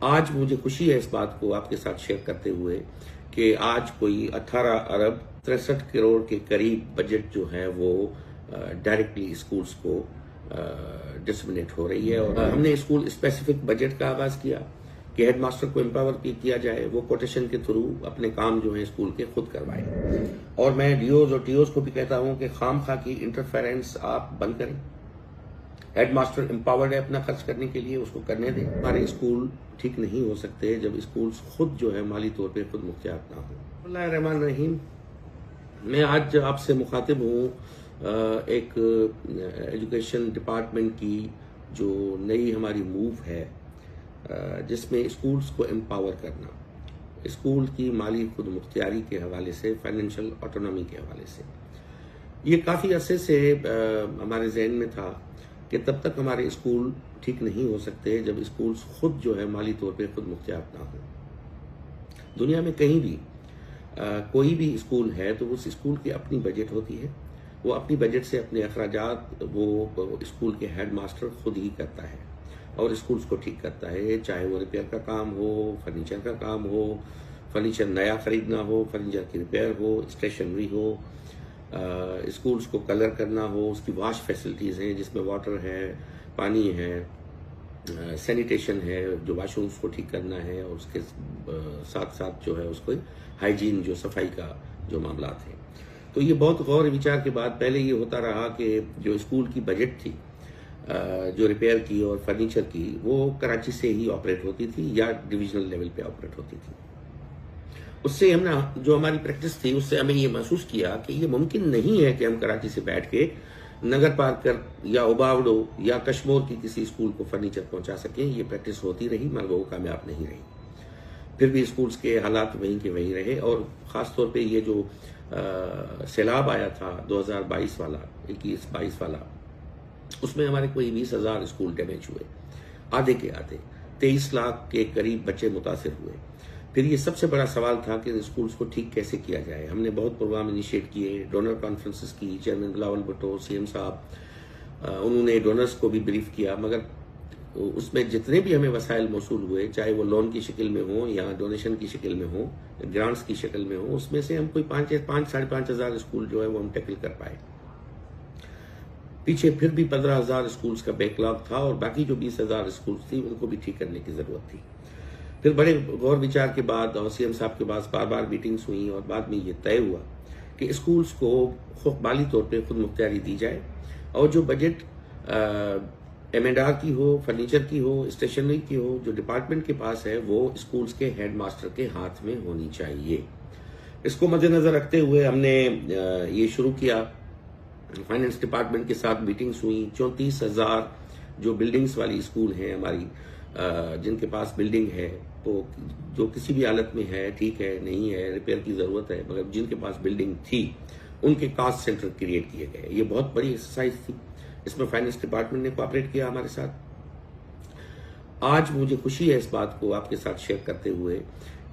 आज मुझे खुशी है इस बात को आपके साथ शेयर करते हुए कि आज कोई 18 अरब 63 करोड़ के करीब बजट जो है वो डायरेक्टली स्कूल्स को डिस्ट्रीब्यूट हो रही है। और हमने स्कूल स्पेसिफिक बजट का आगाज किया कि हेडमास्टर को एम्पावर किया जाए, वो कोटेशन के थ्रू अपने काम जो है स्कूल के खुद करवाए। और मैं डीओज और टीओज को भी कहता हूं कि खामखा की इंटरफेरेंस आप बंद करें। हेडमास्टर एम्पावर्ड है अपना खर्च करने के लिए, उसको करने दें। हमारे स्कूल ठीक नहीं हो सकते जब स्कूल खुद जो है माली तौर पे खुद मुख्तियार ना हो। रहमान रहीम, मैं आज आपसे मुखातिब हूँ एक एजुकेशन डिपार्टमेंट की जो नई हमारी मूव है, जिसमें स्कूल्स को एम्पावर करना, स्कूल की माली खुद मुख्तियारी के हवाले से, फाइनेंशियल ऑटोनॉमी के हवाले से। ये काफ़ी अरसे से हमारे जहन में था कि तब तक हमारे स्कूल ठीक नहीं हो सकते जब स्कूल खुद जो है माली तौर पे खुद मुख्तियार ना हो। दुनिया में कहीं भी कोई भी स्कूल है तो उस स्कूल की अपनी बजट होती है, वो अपनी बजट से अपने अखराजात वो स्कूल के हेडमास्टर खुद ही करता है और स्कूल्स को ठीक करता है, चाहे वो रिपेयर का काम हो, फर्नीचर का काम हो, फर्नीचर नया खरीदना हो, फर्नीचर की रिपेयर हो, स्टेशनरी हो, स्कूल्स को कलर करना हो, उसकी वॉश फैसिलिटीज़ हैं जिसमें वाटर है, पानी है, सैनिटेशन है, जो वाशरूम्स को ठीक करना है, और उसके साथ साथ जो है उसको हाइजीन, जो सफाई का जो मामला थे। तो ये बहुत गौर विचार के बाद पहले ये होता रहा कि जो स्कूल की बजट थी जो रिपेयर की और फर्नीचर की, वो कराची से ही ऑपरेट होती थी या डिविजनल लेवल पे ऑपरेट होती थी। उससे हमने जो हमारी प्रैक्टिस थी उससे हमें ये महसूस किया कि ये मुमकिन नहीं है कि हम कराची से बैठ के नगर पार्कर या उबावड़ो या कश्मीर की किसी स्कूल को फर्नीचर पहुंचा सकें। ये प्रैक्टिस होती रही मगर वो कामयाब नहीं रही। फिर भी स्कूल्स के हालात वहीं के वहीं रहे, और ख़ास तौर पे ये जो सैलाब आया था 2022 वाला, 21-22 वाला, उसमें हमारे कोई 20,000 स्कूल डैमेज हुए, आधे के आधे 23 लाख के करीब बच्चे मुतासिर हुए। फिर ये सबसे बड़ा सवाल था कि स्कूल्स को ठीक कैसे किया जाए। हमने बहुत प्रोग्राम इनिशिएट किए, डोनर कॉन्फ्रेंसेस की, चेयरमैन बिलावल भुट्टो, सीएम साहब, उन्होंने डोनर्स को भी ब्रीफ किया, मगर उसमें जितने भी हमें वसाइल मौसूल हुए, चाहे वो लोन की शक्ल में हो या डोनेशन की शक्ल में हो, ग्रांट्स की शक्ल में हो, उसमें से हम कोई 5,000-5,500 स्कूल जो है वो हम टैकल कर पाए। पीछे फिर भी 15,000 स्कूल्स का बैकलॉग था और बाकी जो 20,000 स्कूल्स थी उनको भी ठीक करने की जरूरत थी। फिर बड़े गौर विचार के बाद और सीएम साहब के पास बार बार मीटिंग्स हुई और बाद में ये तय हुआ कि स्कूल्स को माली तौर पे खुद मुख्तियारी दी जाए, और जो बजट एमएनआर की हो, फर्नीचर की हो, स्टेशनरी की हो, जो डिपार्टमेंट के पास है वो स्कूल्स के हेडमास्टर के हाथ में होनी चाहिए। इसको मद्देनजर रखते हुए हमने ये शुरू किया। फाइनेंस डिपार्टमेंट के साथ मीटिंग्स हुई। 34,000 जो बिल्डिंग्स वाली स्कूल हैं हमारी, जिनके पास बिल्डिंग है, तो जो किसी भी हालत में है, ठीक है, नहीं है, रिपेयर की जरूरत है, मगर जिनके पास बिल्डिंग थी उनके कास्ट सेंटर क्रिएट किए गए। ये बहुत बड़ी एक्सरसाइज थी, इसमें फाइनेंस डिपार्टमेंट ने कोऑपरेट किया हमारे साथ। आज मुझे खुशी है इस बात को आपके साथ शेयर करते हुए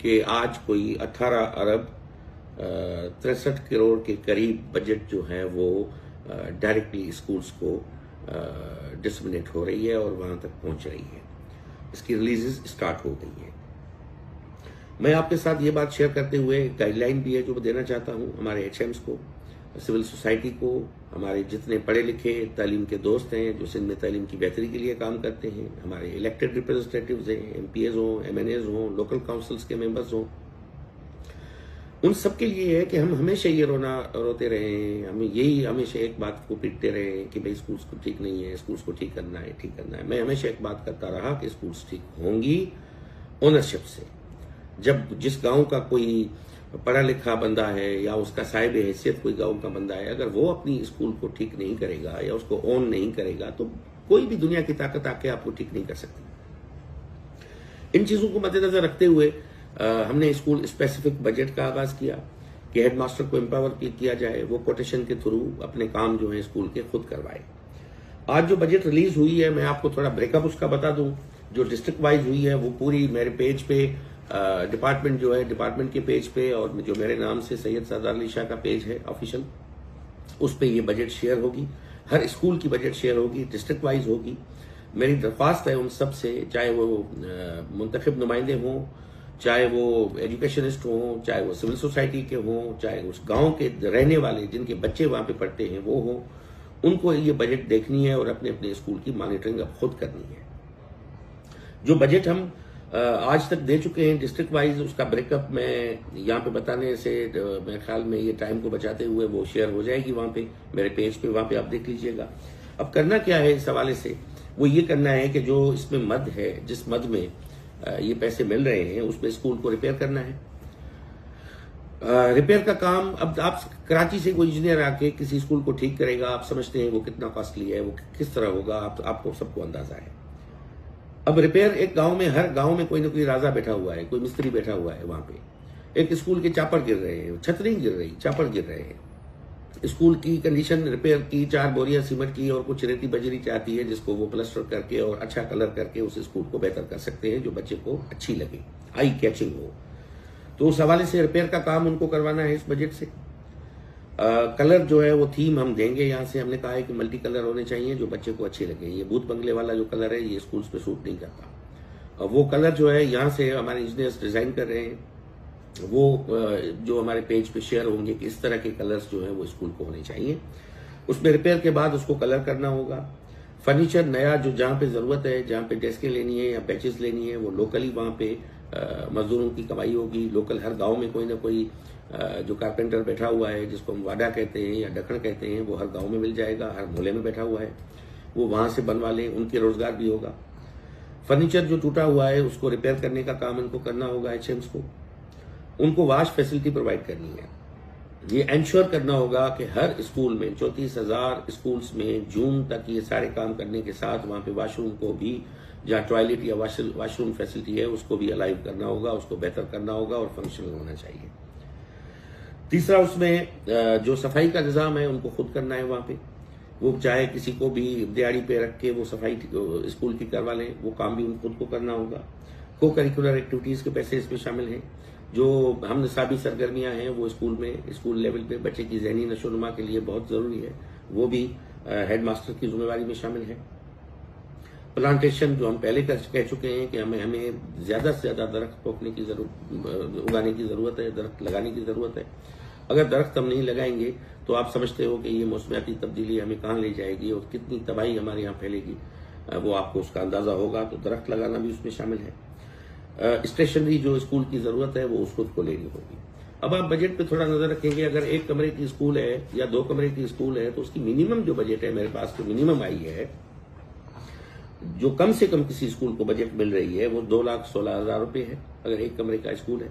कि आज कोई 18 अरब 63 करोड़ के करीब बजट जो है वो डायरेक्टली स्कूल्स को डिस्ट्रीब्यूट हो रही है और वहां तक पहुंच रही है। इसकी रिलीजेस स्टार्ट हो गई है। मैं आपके साथ ये बात शेयर करते हुए गाइडलाइन भी है जो मैं देना चाहता हूं हमारे एचएम्स को, सिविल सोसाइटी को, हमारे जितने पढ़े लिखे तालीम के दोस्त हैं जो सिंध में तालीम की बेहतरी के लिए काम करते हैं, हमारे इलेक्टेड रिप्रेजेंटेटिव्स हैं, एमपीएज हों, एमएनएज हों, लोकल काउंसिल्स के मेंबर्स हों, उन सब के लिए है कि हम हमेशा ये रोते रहे, हमें यही हमेशा एक बात को पीटते रहे कि भाई स्कूल्स को ठीक नहीं है, स्कूल्स को ठीक करना है, ठीक करना है। मैं हमेशा एक बात करता रहा कि स्कूल्स ठीक होंगी ओनरशिप से। जब जिस गांव का कोई पढ़ा लिखा बंदा है या उसका साहिब हैसियत कोई गांव का बंदा है, अगर वो अपनी स्कूल को ठीक नहीं करेगा या उसको ओन नहीं करेगा तो कोई भी दुनिया की ताकत आके आपको ठीक नहीं कर सकती। इन चीजों को मद्देनजर रखते हुए हमने स्कूल स्पेसिफिक बजट का आगाज किया कि हेडमास्टर को एम्पावर किया जाए, वो कोटेशन के थ्रू अपने काम जो है स्कूल के खुद करवाए। आज जो बजट रिलीज हुई है, मैं आपको थोड़ा ब्रेकअप उसका बता दूं। जो डिस्ट्रिक्ट वाइज हुई है वो पूरी मेरे पेज पे, डिपार्टमेंट जो है डिपार्टमेंट के पेज पे, और जो मेरे नाम से सैयद सरदार अली शाह का पेज है ऑफिशियल, उस पे ये बजट शेयर होगी। हर स्कूल की बजट शेयर होगी, डिस्ट्रिक्ट वाइज होगी। मेरी दरख्वास्त है उन सब से, चाहे वो मुंतखब नुमाइंदे हों, चाहे वो एजुकेशनिस्ट हों, चाहे वो सिविल सोसाइटी के हों, चाहे उस गांव के रहने वाले जिनके बच्चे वहां पे पढ़ते हैं वो हों, उनको ये बजट देखनी है और अपने अपने स्कूल की मॉनिटरिंग अब खुद करनी है। जो बजट हम आज तक दे चुके हैं डिस्ट्रिक्ट वाइज, उसका ब्रेकअप मैं यहाँ पे बताने से मेरे ख्याल में ये टाइम को बचाते हुए वो शेयर हो जाएगी वहां पे मेरे पेज पे, वहां पे आप देख लीजिएगा। अब करना क्या है इस हवाले से, वो ये करना है कि जो इसमें मद है, जिस मद में ये पैसे मिल रहे हैं, उसमें स्कूल को रिपेयर करना है। रिपेयर का काम, अब आप कराची से कोई इंजीनियर आके किसी स्कूल को ठीक करेगा, आप समझते हैं वो कितना कॉस्टली है, वो किस तरह होगा, आपको सबको अंदाजा है। अब रिपेयर एक गांव में, हर गांव में कोई ना कोई राजा बैठा हुआ है, कोई मिस्त्री बैठा हुआ है वहां पे। एक स्कूल के चापर गिर रहे हैं, छत नहीं गिर रही, चापर गिर रहे हैं। स्कूल की कंडीशन रिपेयर की, 4 बोरियां सीमेंट की और कुछ रेती बजरी चाहती है, जिसको वो प्लास्टर करके और अच्छा कलर करके उस स्कूल को बेहतर कर सकते हैं, जो बच्चे को अच्छी लगे, आई कैचिंग हो। तो उस हवाले से रिपेयर का काम उनको करवाना है इस बजट से। कलर जो है वो थीम हम देंगे यहाँ से, हमने कहा है कि मल्टी कलर होने चाहिए जो बच्चे को अच्छे लगे। ये भूत बंगले वाला जो कलर है ये स्कूल्स पे सूट नहीं करता। वो कलर जो है यहाँ से हमारे इंजीनियर्स डिजाइन कर रहे हैं, वो जो हमारे पेज पे शेयर होंगे कि इस तरह के कलर्स जो है वो स्कूल को होने चाहिए। उसमें रिपेयर के बाद उसको कलर करना होगा। फर्नीचर नया जो जहाँ पे जरूरत है, जहाँ पे डेस्कें लेनी है या बेंचेस लेनी है, वो लोकली वहाँ पे मजदूरों की कमाई होगी। लोकल हर गांव में कोई ना कोई जो कारपेंटर बैठा हुआ है, जिसको हम वाडा कहते हैं या डखण कहते हैं, वो हर गांव में मिल जाएगा, हर मोहल्ले में बैठा हुआ है, वो वहां से बनवा ले, उनके रोजगार भी होगा। फर्नीचर जो टूटा हुआ है उसको रिपेयर करने का काम उनको करना होगा, एचएम्स को। उनको वॉश फैसिलिटी प्रोवाइड करनी है। ये इंश्योर करना होगा कि हर स्कूल में 34,000 स्कूल्स में जून तक ये सारे काम करने के साथ वहां पे वॉशरूम को भी, जहाँ टॉयलेट या वॉशरूम फैसिलिटी है, उसको भी अलाइव करना होगा, उसको बेहतर करना होगा और फंक्शनल होना चाहिए। तीसरा, उसमें जो सफाई का निजाम है उनको खुद करना है वहां पे। वो चाहे किसी को भी दिहाड़ी पे रख के वो सफाई स्कूल की करवा लें, वो काम भी खुद को करना होगा। को करिकुलर एक्टिविटीज के पैसे इसमें शामिल हैं। जो हम निसाबी सरगर्मियां हैं वो स्कूल में, स्कूल लेवल पे बच्चे की ज़हनी नशोनुमा के लिए बहुत जरूरी है, वो भी हेडमास्टर की जिम्मेवारी में शामिल है। प्लांटेशन जो हम पहले कह चुके हैं कि हमें ज्यादा से ज्यादा दरख्त रोकने की उगाने की जरूरत है, दरख्त लगाने की जरूरत है। अगर दरख्त हम नहीं लगाएंगे तो आप समझते हो कि ये मौसमियाती तब्दीली हमें कहाँ ले जाएगी और कितनी तबाही हमारे यहाँ फैलेगी, वो आपको उसका अंदाजा होगा। तो दरख्त लगाना भी उसमें शामिल है। स्टेशनरी जो स्कूल की जरूरत है वो उसको को लेनी होगी। अब आप बजट पे थोड़ा नजर रखेंगे, अगर 1 कमरे की स्कूल है या 2 कमरे की स्कूल है तो उसकी मिनिमम जो बजट है, मेरे पास जो मिनिमम आई है, जो कम से कम किसी स्कूल को बजट मिल रही है, वो 2,16,000 रुपए है। अगर 1 कमरे का स्कूल है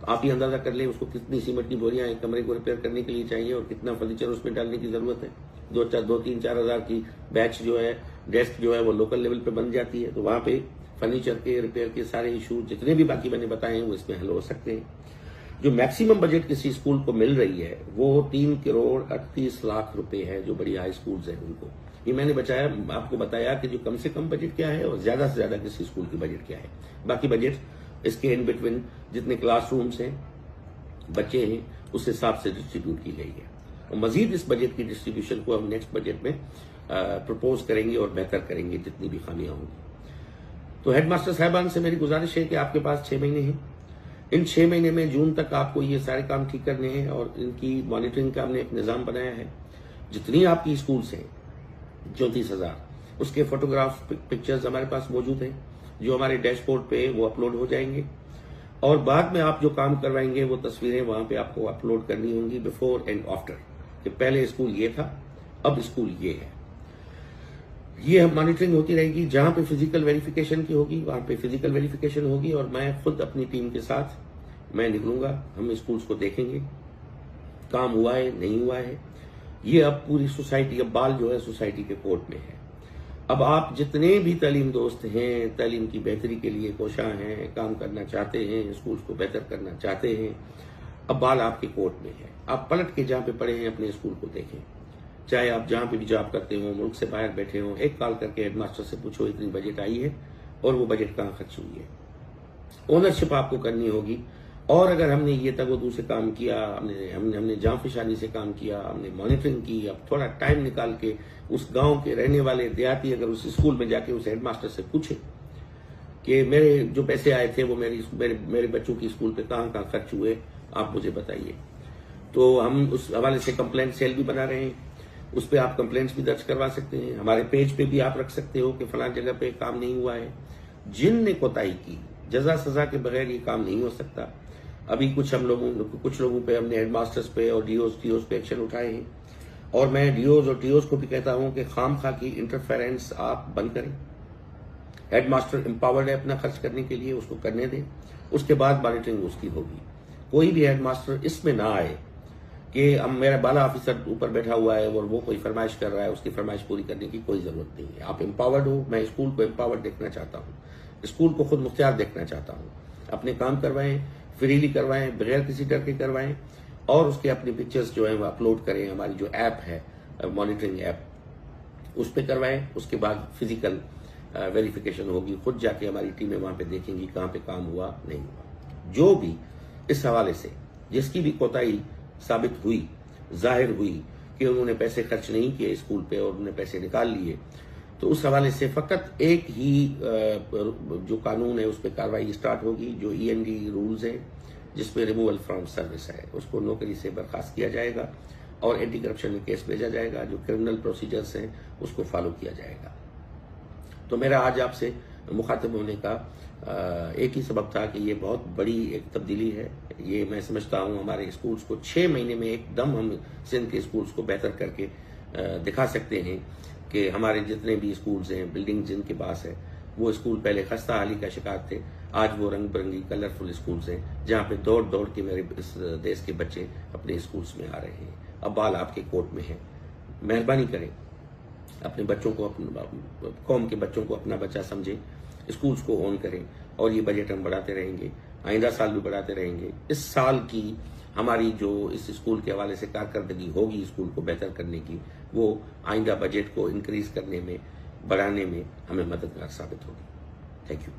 तो आप ही अंदाजा कर लें उसको कितनी सीमेंट की बोरियां 1 कमरे को रिपेयर करने के लिए चाहिए और कितना फर्नीचर उसमें डालने की जरूरत है। 2-3-4 हजार की बैच जो है, डेस्क जो है वो लोकल लेवल पे बन जाती है। तो वहां पे फर्नीचर के रिपेयर के सारे इशू जितने भी बाकी मैंने बताए हैं वो इसमें हल हो सकते हैं। जो मैक्सिमम बजट किसी स्कूल को मिल रही है वो 3,38,00,000 रुपए है, जो बड़ी हाई स्कूल्स है उनको। ये मैंने आपको बताया कि जो कम से कम बजट क्या है और ज्यादा से ज्यादा किसी स्कूल की बजट क्या है। बाकी बजट इसके इन बिटवीन जितने क्लासरूम्स हैं, बच्चे हैं, उस हिसाब से डिस्ट्रीब्यूट की गई है। और मजीद इस बजट की डिस्ट्रीब्यूशन को हम नेक्स्ट बजट में प्रपोज करेंगे और बेहतर करेंगे जितनी भी खामियां होंगी। तो हेडमास्टर साहबान से मेरी गुजारिश है कि आपके पास 6 महीने हैं। इन 6 महीने में जून तक आपको ये सारे काम ठीक करने हैं और इनकी मॉनिटरिंग का हमने एक निजाम बनाया है। जितनी आपकी स्कूल्स हैं 34,000, उसके फोटोग्राफ पिक्चर्स हमारे पास मौजूद हैं, जो हमारे डैशबोर्ड पे वो अपलोड हो जाएंगे। और बाद में आप जो काम करवाएंगे वो तस्वीरें वहां पे आपको अपलोड करनी होंगी, बिफोर एंड आफ्टर, कि पहले स्कूल ये था, अब स्कूल ये है। ये मॉनिटरिंग होती रहेगी। जहां पे फिजिकल वेरिफिकेशन की होगी वहां पे फिजिकल वेरिफिकेशन होगी और मैं खुद अपनी टीम के साथ मैं निकलूंगा, हम स्कूल्स को देखेंगे, काम हुआ है नहीं हुआ है। ये अब पूरी सोसाइटी, अब बाल जो है सोसाइटी के कोर्ट में है। अब आप जितने भी तालीम दोस्त हैं, तालीम की बेहतरी के लिए कोशा हैं, काम करना चाहते हैं, स्कूल्स को बेहतर करना चाहते हैं, अब बाल आपके कोर्ट में है। आप पलट के जहां पे पड़े हैं अपने स्कूल को देखें, चाहे आप जहां पे भी जॉब करते हो, मुल्क से बाहर बैठे हो, एक कॉल करके हेडमास्टर से पूछो इतनी बजट आई है और वो बजट कहाँ खर्च हुई है। ओनरशिप आपको करनी होगी और अगर हमने ये तगोदू से काम किया, हमने जांफिशानी से काम किया, हमने मॉनिटरिंग की, अब थोड़ा टाइम निकाल के उस गांव के रहने वाले देहाती अगर उस स्कूल में जाके उस हेडमास्टर से पूछे कि मेरे जो पैसे आए थे वो मेरे बच्चों की स्कूल पे कहाँ कहाँ खर्च हुए, आप मुझे बताइए। तो हम उस हवाले से कंप्लेंट सेल भी बना रहे हैं, उस पर आप कंप्लेंट्स भी दर्ज करवा सकते हैं। हमारे पेज पे भी आप रख सकते हो कि फलां जगह पे काम नहीं हुआ है। जिनने कोताही की, जजा सजा के बगैर ये काम नहीं हो सकता। अभी कुछ लोगों पे हमने हेडमास्टर्स पे और डीओज पे एक्शन उठाए हैं, और मैं डीओज और टीओज को भी कहता हूं कि खामखा की इंटरफेरेंस आप बंद करें। हेडमास्टर एम्पावर्ड है अपना खर्च करने के लिए, उसको करने दें, उसके बाद मॉनिटरिंग उसकी होगी। कोई भी हेडमास्टर इसमें ना आए कि अब मेरा बाला ऑफिसर ऊपर बैठा हुआ है और वो कोई फरमाइश कर रहा है, उसकी फरमाइश पूरी करने की कोई जरूरत नहीं है। आप एम्पावर्ड हो, मैं स्कूल को एम्पावर्ड देखना चाहता हूँ, स्कूल को खुद मुख्तियार देखना चाहता हूँ। अपने काम करवाएं, फ्रीली करवाएं, बगैर किसी डर के करवाएं, और उसके अपनी पिक्चर्स जो है वो अपलोड करें। हमारी जो ऐप है मॉनिटरिंग ऐप, उस पर करवाएं। उसके बाद फिजिकल वेरिफिकेशन होगी, खुद जाके हमारी टीमें वहां पे देखेंगी कहाँ पे काम हुआ नहीं हुआ। जो भी इस हवाले से जिसकी भी कोताही साबित हुई, जाहिर हुई कि उन्होंने पैसे खर्च नहीं किए स्कूल पे और उन्होंने पैसे निकाल लिए, तो उस हवाले से फकत एक ही जो कानून है उस पर कार्रवाई स्टार्ट होगी, जो END रूल्स है जिसमें रिमूवल फ्रॉम सर्विस है, उसको नौकरी से बर्खास्त किया जाएगा और एंटी करप्शन में केस भेजा जाएगा। जो क्रिमिनल प्रोसीजर्स हैं उसको फॉलो किया जाएगा। तो मेरा आज आपसे मुखातिब होने का एक ही सबब था कि ये बहुत बड़ी एक तब्दीली है। ये मैं समझता हूँ हमारे स्कूल्स को 6 महीने में एकदम हम सिंध के स्कूल्स को बेहतर करके दिखा सकते हैं कि हमारे जितने भी स्कूल्स हैं, बिल्डिंग जिनके पास है, वो स्कूल पहले खस्ता हाली का शिकार थे, आज वो रंग बिरंगी कलरफुल स्कूल्स हैं जहाँ पे दौड़ दौड़ के मेरे इस देश के बच्चे अपने स्कूल्स में आ रहे हैं। अब बाल आपके कोर्ट में है, मेहरबानी करें, अपने बच्चों को, अपने कौम के बच्चों को अपना बच्चा समझें, स्कूल्स को ऑन करें, और ये बजट हम बढ़ाते रहेंगे, आइंदा साल भी बढ़ाते रहेंगे। इस साल की हमारी जो इस स्कूल के हवाले से कारकर्दगी होगी स्कूल को बेहतर करने की, वो आइंदा बजट को इंक्रीज करने में, बढ़ाने में हमें मददगार साबित होगी। Thank you.